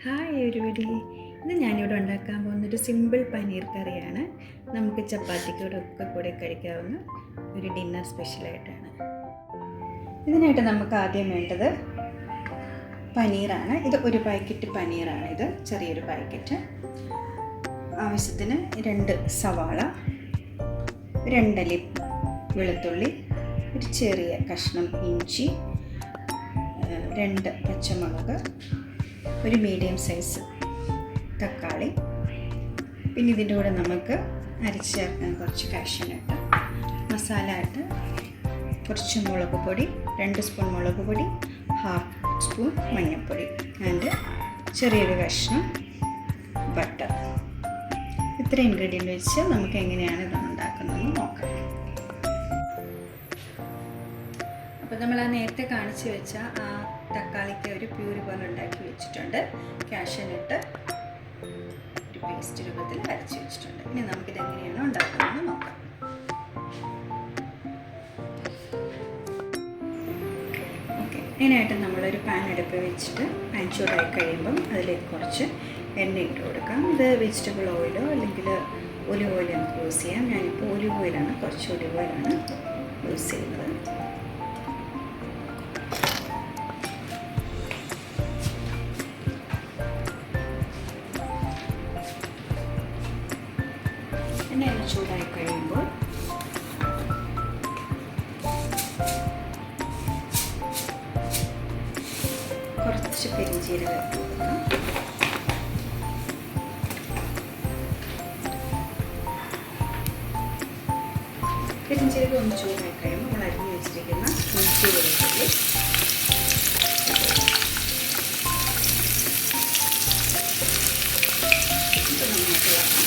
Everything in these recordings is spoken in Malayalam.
Hi everybody. ഇന്ന് ഞാനിവിടെ ഉണ്ടാക്കാൻ പോകുന്നൊരു സിമ്പിൾ പനീർ കറിയാണ്. നമുക്ക് ചപ്പാത്തിക്കൂടൊക്കെ കൂടെ കഴിക്കാവുന്ന ഒരു ഡിന്നർ സ്പെഷ്യലായിട്ടാണ്. ഇതിനായിട്ട് നമുക്ക് ആദ്യം വേണ്ടത് പനീറാണ്. ഇത് ഒരു പാക്കറ്റ് പനീറാണ്. ഇത് ചെറിയൊരു പാക്കറ്റ്. ആവശ്യത്തിന് 2 സവാള, 2 അല്ലി വെളുത്തുള്ളി, ഒരു ചെറിയ കഷ്ണം ഇഞ്ചി, 2 പച്ചമുളക്, ഒരു മീഡിയം സൈസ് തക്കാളി, പിന്നെ ഇതിൻ്റെ കൂടെ നമുക്ക് അരച്ച് ചേർക്കാൻ കുറച്ച് കാഷ്യൂനട്ട്, മസാല ആയിട്ട് കുറച്ച് മുളക് പൊടി, 2 സ്പൂൺ മുളക് പൊടി, 1/2 സ്പൂൺ മഞ്ഞൾപ്പൊടി ആൻഡ് ചെറിയൊരു കഷ്ണം ബട്ടർ. ഇത്ര ഇൻഗ്രീഡിയൻ്റ് വെച്ച് നമുക്ക് എങ്ങനെയാണ് ഇത് ഉണ്ടാക്കുന്നതെന്ന് നോക്കാം. അപ്പോൾ നമ്മൾ ആ നേരത്തെ കാണിച്ച് വെച്ച ആ തക്കാളിക്ക് ഒരു പ്യൂരി പോലെ ഉണ്ടാക്കി വെച്ചിട്ടുണ്ട്. കാഷ്യൂനട്ട് ഒരു പേസ്റ്റ് രൂപത്തിൽ അരച്ച് വെച്ചിട്ടുണ്ട്. ഇനി നമുക്കിത് എങ്ങനെയാണ് ഉണ്ടാക്കുന്നതെന്ന് നോക്കാം. ഓക്കെ, ഇതിനായിട്ട് നമ്മളൊരു പാൻ അടുപ്പ് വെച്ചിട്ട് പാൻ ചൂടായി കഴിയുമ്പം അതിലേക്ക് കുറച്ച് എണ്ണ ഇട്ട് കൊടുക്കാം. ഇത് വെജിറ്റബിൾ ഓയിലോ അല്ലെങ്കിൽ ഒലിവ് ഓയിലോ നമുക്ക് യൂസ് ചെയ്യാം. ഞാനിപ്പോൾ ഒലിവ് ഓയിലാണ്, കുറച്ച് ഒലിവ് ഓയിലാണ് യൂസ് ചെയ്യുന്നത്. എണ്ണ ചൂടായി കഴിയുമ്പോൾ കുറച്ച് പെരിഞ്ചീരകം ഇട്ട് കൊടുക്കാം. പെരിഞ്ചീരകം ഒന്ന് ചൂടായി കഴിയുമ്പോൾ നമ്മൾ അരിഞ്ഞ് വെച്ചിരിക്കുന്ന ഇഞ്ചി വെളുത്തുള്ളി നന്നായിട്ട് വെക്കാം.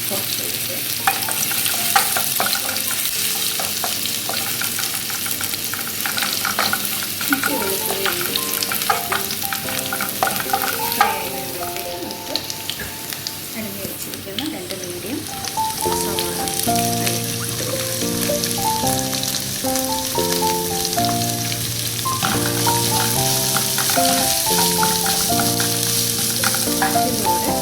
കുറച്ചെടുത്ത് ഇഞ്ചി വെളുത്തുള്ളി അരിഞ്ഞ് വെച്ചിരിക്കുന്ന 2 മീഡിയം സവാള അതിലൂടെ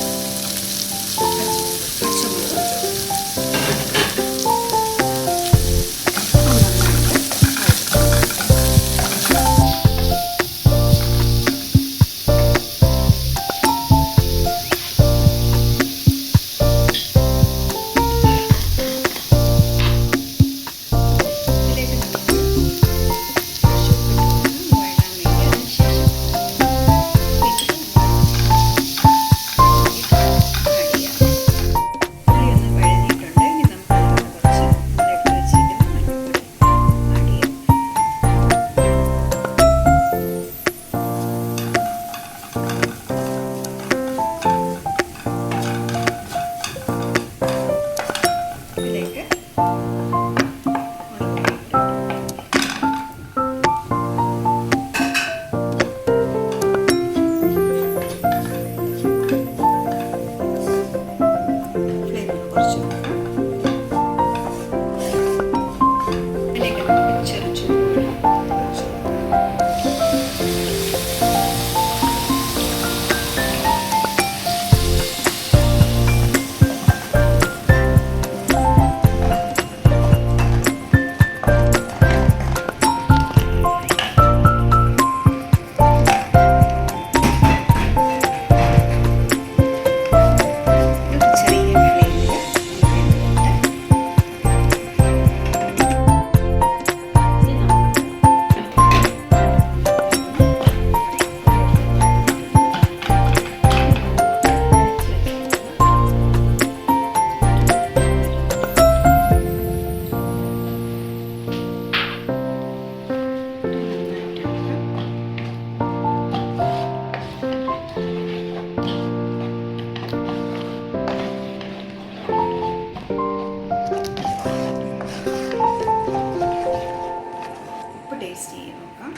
ടേസ്റ്റ് ചെയ്ത് നോക്കാം.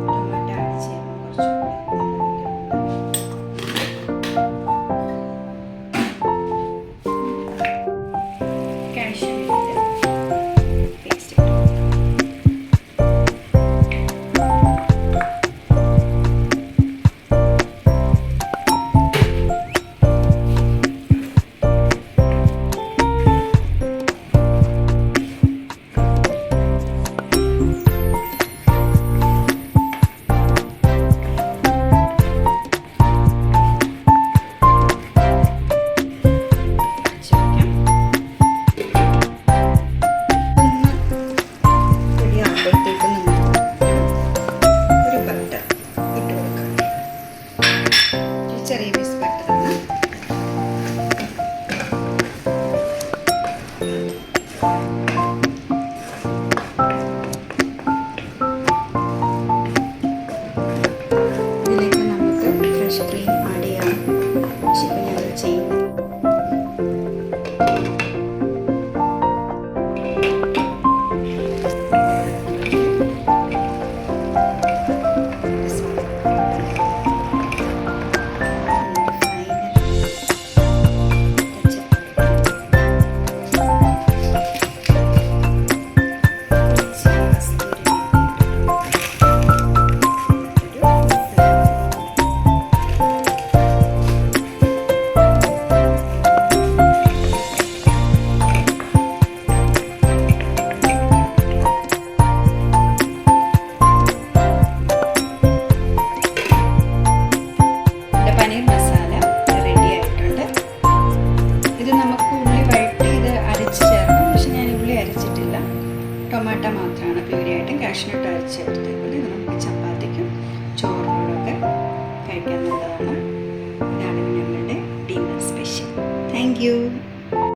ടൊമാറ്റോ ആഡ് ചെയ്യുമ്പോൾ കുറച്ചുകൂടി കാഷ്യൂ ആട്ട മാത്രമാണ് പ്യൂരിയായിട്ടും കാഷ്നട്ട് അരച്ചെടുത്തേക്കുന്നത്. ഇത് നമുക്ക് ചപ്പാത്തിക്കും ചോറിനോടൊക്കെ കഴിക്കാൻ നല്ലതാണ്. ഇതാണ് ഞങ്ങളുടെ ഡിന്നർ സ്പെഷ്യൽ. Thank you.